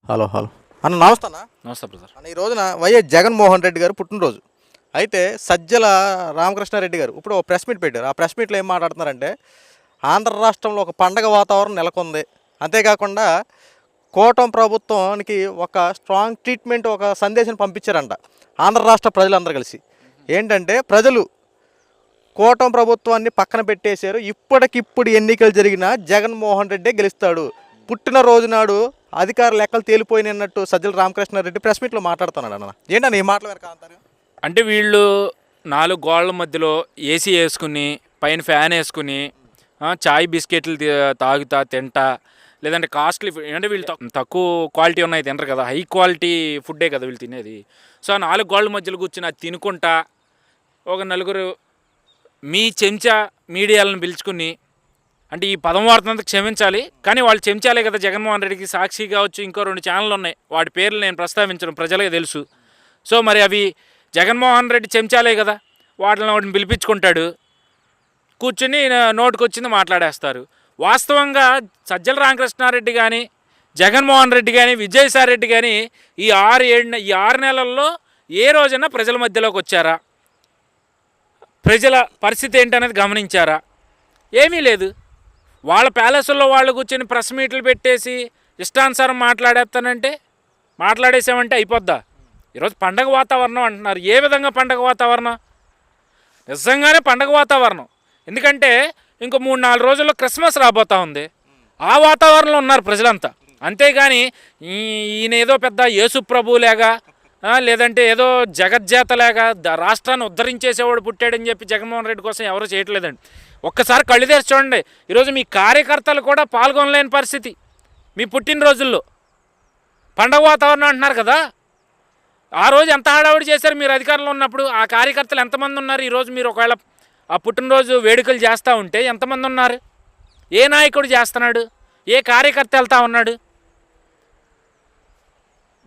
Hello hello అన్న నమస్తే అన్న. నమస్తే బ్రదర్. అన్న ఈ రోజున వైఎస్ జగన్మోహన్ రెడ్డి గారు పుట్టినరోజు. అయితే సజ్జల రామకృష్ణారెడ్డి గారు ఇప్పుడు ప్రెస్ మీట్ పెట్టారు. ఆ ప్రెస్ మీట్లో ఏం మాట్లాడుతున్నారంటే ఆంధ్ర రాష్ట్రంలో ఒక పండగ వాతావరణం నెలకొంది. అంతేకాకుండా కూటమి ప్రభుత్వానికి ఒక స్ట్రాంగ్ ట్రీట్మెంట్, ఒక సందేశం పంపించారంట ఆంధ్ర రాష్ట్ర ప్రజలందరూ కలిసి. ఏంటంటే ప్రజలు కూటమి ప్రభుత్వాన్ని పక్కన పెట్టేశారు, ఇప్పటికిప్పుడు ఎన్నికలు జరిగినా జగన్మోహన్ రెడ్డే గెలుస్తాడు, పుట్టినరోజు నాడు అధికార లెక్కలు తేలిపోయినట్టు సజ్జల రామకృష్ణారెడ్డి ప్రెస్ మీట్లో మాట్లాడుతున్నాడు అన్న. ఏంటన్న ఈ మాటలు వెనక అంటారు? అంటే వీళ్ళు 4 గోడల మధ్యలో ఏసీ వేసుకుని పైన ఫ్యాన్ వేసుకుని చాయ్ బిస్కెట్లు తాగుతా తింటా, లేదంటే కాస్ట్లీ అంటే వీళ్ళు తక్కువ క్వాలిటీ ఉన్నాయి తినరు కదా, హై క్వాలిటీ ఫుడ్డే కదా వీళ్ళు తినేది. సో 4 గోడల మధ్యలో కూర్చుని అది తినుకుంటా ఒక నలుగురు మీ చెంచా మీడియాలను పిలుచుకుని, అంటే ఈ పదం వాడుతున్నందుకు క్షమించాలి కానీ వాళ్ళు చెంచాలే కదా. జగన్మోహన్ రెడ్డికి సాక్షి కావచ్చు, ఇంకో 2 ఛానళ్ళు ఉన్నాయి, వాటి పేర్లు నేను ప్రస్తావించడం ప్రజలకే తెలుసు. సో మరి అవి జగన్మోహన్ రెడ్డి చెంచాలే కదా, వాటిని పిలిపించుకుంటాడు, కూర్చుని నోటికొచ్చింది మాట్లాడేస్తారు. వాస్తవంగా సజ్జల రామకృష్ణారెడ్డి కానీ, జగన్మోహన్ రెడ్డి కానీ, విజయసాయి రెడ్డి కానీ ఈ 6 నెలల్లో ఏ రోజైనా ప్రజల మధ్యలోకి వచ్చారా? ప్రజల పరిస్థితి ఏంటనేది గమనించారా? ఏమీ లేదు. వాళ్ళ ప్యాలెస్లో వాళ్ళు కూర్చొని ప్రెస్ మీట్లు పెట్టేసి ఇష్టానుసారం మాట్లాడేసామంటే అయిపోద్దా? ఈరోజు పండగ వాతావరణం అంటున్నారు. ఏ విధంగా పండగ వాతావరణం? నిజంగానే పండగ వాతావరణం. ఎందుకంటే ఇంకో 3-4 రోజుల్లో క్రిస్మస్ రాబోతూ ఉంది. ఆ వాతావరణంలో ఉన్నారు ప్రజలంతా. అంతేగాని ఈయన ఏదో పెద్ద యేసు ప్రభువులేగా, లేదంటే ఏదో జగజ్జాతలాగా రాష్ట్రాన్ని ఉద్ధరించేసేవాడు పుట్టాడని చెప్పి జగన్మోహన్ రెడ్డి కోసం ఎవరు చేయట్లేదండి. ఒక్కసారి కళ్ళు తెరిచి చూడండి. ఈరోజు మీ కార్యకర్తలు కూడా పాల్గొనలేని పరిస్థితి. మీ పుట్టినరోజుల్లో పండగ వాతావరణం అంటున్నారు కదా, ఆ రోజు ఎంత హడావుడి చేశారు మీరు అధికారంలో ఉన్నప్పుడు? ఆ కార్యకర్తలు ఎంతమంది ఉన్నారు? ఈరోజు మీరు ఒకవేళ ఆ పుట్టినరోజు వేడుకలు చేస్తూ ఉంటే ఎంతమంది ఉన్నారు? ఏ నాయకుడు చేస్తున్నాడు? ఏ కార్యకర్త వెళ్తూ ఉన్నాడు?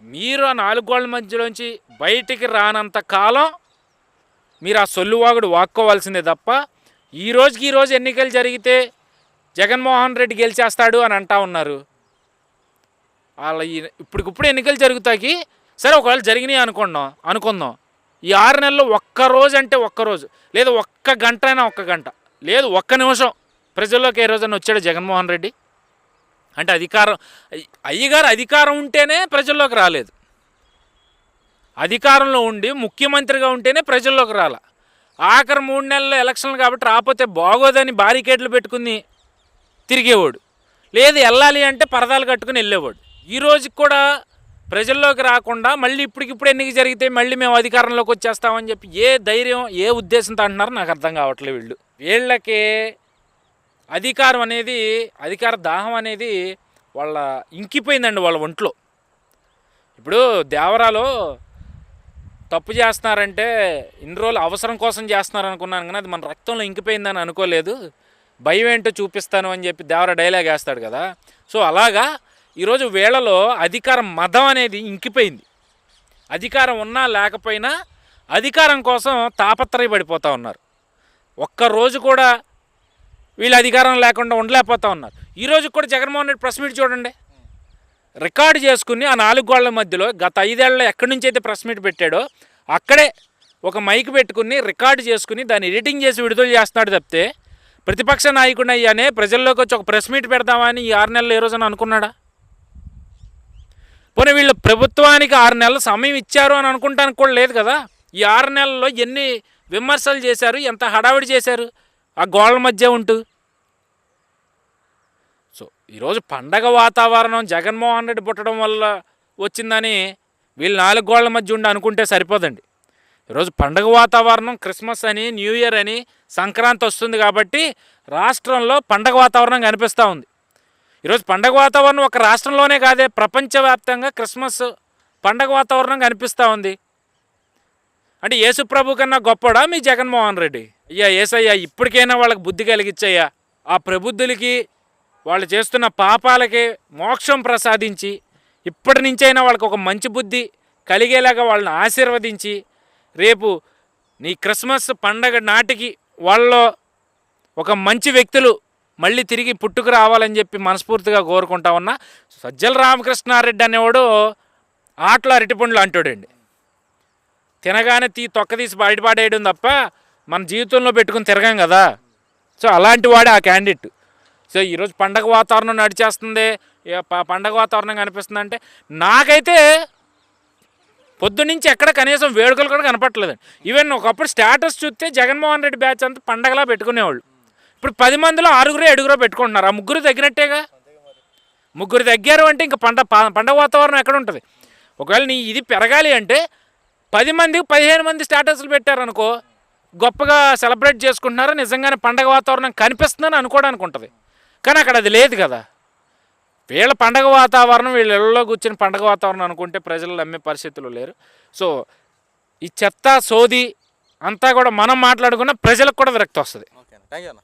మీరు ఆ 4 గోళ్ల మధ్యలోంచి బయటికి రానంత కాలం మీరు ఆ సొల్లువాగుడు వాక్కోవాల్సిందే తప్ప, ఈ రోజు ఎన్నికలు జరిగితే జగన్మోహన్ రెడ్డి గెలిచేస్తాడు అని అంటా ఉన్నారు. వాళ్ళ ఇప్పటికిప్పుడు ఎన్నికలు జరుగుతాకి సరే ఒకవేళ జరిగినాయి అనుకుందాం. ఈ 6 నెలల్లో ఒక్కరోజు అంటే ఒక్కరోజు, లేదు ఒక్క గంట అయినా ఒక్క గంట, లేదు ఒక్క నిమిషం ప్రజల్లోకి ఏ రోజైనా వచ్చాడు జగన్మోహన్ రెడ్డి? అంటే అయ్యగారు అధికారం ఉంటేనే ప్రజల్లోకి రాలేదు, అధికారంలో ఉండి ముఖ్యమంత్రిగా ఉంటేనే ప్రజల్లోకి రాల. ఆఖరి 3 నెలల ఎలక్షన్లు కాబట్టి రాకపోతే బాగోదని బారికేడ్లు పెట్టుకుని తిరిగేవాడు, లేదు వెళ్ళాలి అంటే పరదాలు కట్టుకుని వెళ్ళేవాడు. ఈ రోజుకి కూడా ప్రజల్లోకి రాకుండా మళ్ళీ ఇప్పటికిప్పుడు ఎన్నిక జరిగితే మళ్ళీ మేము అధికారంలోకి వచ్చేస్తామని చెప్పి ఏ ధైర్యం, ఏ ఉద్దేశంతో అంటున్నారో నాకు అర్థం కావట్లేదు. వీళ్ళకి అధికార దాహం అనేది వాళ్ళ ఇంకిపోయిందండి వాళ్ళ ఒంట్లో. ఇప్పుడు దేవరాలో తప్పు చేస్తున్నారంటే ఇన్ని రోజులు అవసరం కోసం చేస్తున్నారు అనుకున్నాను, కానీ అది మన రక్తంలో ఇంకిపోయిందని అనుకోలేదు. భయం ఏంటో చూపిస్తాను అని చెప్పి దేవర డైలాగ్ వేస్తాడు కదా. సో అలాగా ఈరోజు వీళ్ళలో అధికార మదం అనేది ఇంకిపోయింది. అధికారం ఉన్నా లేకపోయినా అధికారం కోసం తాపత్రయపడిపోతూ ఉన్నారు. ఒక్కరోజు కూడా వీళ్ళు అధికారం లేకుండా ఉండలేకపోతూ ఉన్నారు. ఈరోజు కూడా జగన్మోహన్ రెడ్డి ప్రెస్ మీట్ చూడండి, రికార్డు చేసుకుని ఆ 4 గోళ్ల మధ్యలో గత 5 ఏళ్ళలో ఎక్కడి నుంచి అయితే ప్రెస్ మీట్ పెట్టాడో అక్కడే ఒక మైక్ పెట్టుకుని రికార్డు చేసుకుని దాన్ని ఎడిటింగ్ చేసి విడుదల చేస్తున్నాడు తప్పితే, ప్రతిపక్ష నాయకుడిని అయ్యానే ప్రజల్లోకి వచ్చి ఒక ప్రెస్ మీట్ పెడదామని ఈ 6 నెలలు ఏ రోజున అనుకున్నాడా? పోనీ వీళ్ళు ప్రభుత్వానికి 6 నెలల సమయం ఇచ్చారు అని అనుకుంటానికి కూడా లేదు కదా. ఈ 6 నెలల్లో ఎన్ని విమర్శలు చేశారు, ఎంత హడావిడి చేశారు ఆ గోళ్ల మధ్య ఉంటూ. సో ఈరోజు పండగ వాతావరణం జగన్మోహన్ రెడ్డి పుట్టడం వల్ల వచ్చిందని వీళ్ళు 4 గోళ్ల మధ్య ఉండి అనుకుంటే సరిపోదండి. ఈరోజు పండగ వాతావరణం క్రిస్మస్ అని, న్యూ ఇయర్ అని, సంక్రాంతి వస్తుంది కాబట్టి రాష్ట్రంలో పండగ వాతావరణం కనిపిస్తూ ఉంది. ఈరోజు పండగ వాతావరణం ఒక రాష్ట్రంలోనే కాదే, ప్రపంచవ్యాప్తంగా క్రిస్మస్ పండగ వాతావరణం కనిపిస్తూ ఉంది. అంటే యేసుప్రభు కన్నా గొప్పడా మీ జగన్మోహన్ రెడ్డి? అయ్యా యేసయ్యా, ఇప్పటికైనా వాళ్ళకి బుద్ధి కలిగించయ్యా. ఆ ప్రబుద్ధులకి, వాళ్ళు చేస్తున్న పాపాలకి మోక్షం ప్రసాదించి ఇప్పటి నుంచైనా వాళ్ళకి ఒక మంచి బుద్ధి కలిగేలాగా వాళ్ళని ఆశీర్వదించి, రేపు నీ క్రిస్మస్ పండగ నాటికి వాళ్ళలో ఒక మంచి వ్యక్తులు మళ్ళీ తిరిగి పుట్టుకు రావాలని చెప్పి మనస్ఫూర్తిగా కోరుకుంటా ఉన్నా. సజ్జల రామకృష్ణారెడ్డి అనేవాడు ఆటలు అరటిపండ్లు అంటాడండి. తినగానే తొక్క తీసి బయటపడేయడం తప్ప మన జీవితంలో పెట్టుకుని తిరగాం కదా. సో అలాంటి వాడే ఆ క్యాండిడేట్. సో ఈరోజు పండగ వాతావరణం నడిచేస్తుంది, పండగ వాతావరణం కనిపిస్తుంది అంటే నాకైతే పొద్దున్నుంచి ఎక్కడ కనీసం వేడుకలు కూడా కనపట్లేదండి. ఈవెన్ ఒకప్పుడు స్టేటస్ చూస్తే జగన్మోహన్ రెడ్డి బ్యాచ్ అంతా పండగలా పెట్టుకునేవాళ్ళు. ఇప్పుడు 10 మందిలో 6 పెట్టుకుంటున్నారు. ఆ 3 తగ్గినట్టేగా. 3 తగ్గారు అంటే ఇంకా పండగ వాతావరణం ఎక్కడ ఉంటుంది? ఒకవేళ ఇది పెరగాలి అంటే 10 మందికి 15 మంది స్టేటస్లు పెట్టారనుకో, గొప్పగా సెలబ్రేట్ చేసుకుంటున్నారు, నిజంగానే పండగ వాతావరణం కనిపిస్తుందని అనుకోవడానికి ఉంటుంది. కానీ అక్కడ అది లేదు కదా. వీళ్ళ పండగ వాతావరణం వీళ్ళ ఇళ్ళలో కూర్చొని పండగ వాతావరణం అనుకుంటే ప్రజలు నమ్మే పరిస్థితులు లేరు. సో ఈ చెత్త సోది అంతా కూడా మనం మాట్లాడుకున్న ప్రజలకు కూడా విరక్తి వస్తుంది. ఓకే, థ్యాంక్ యూ అన్న.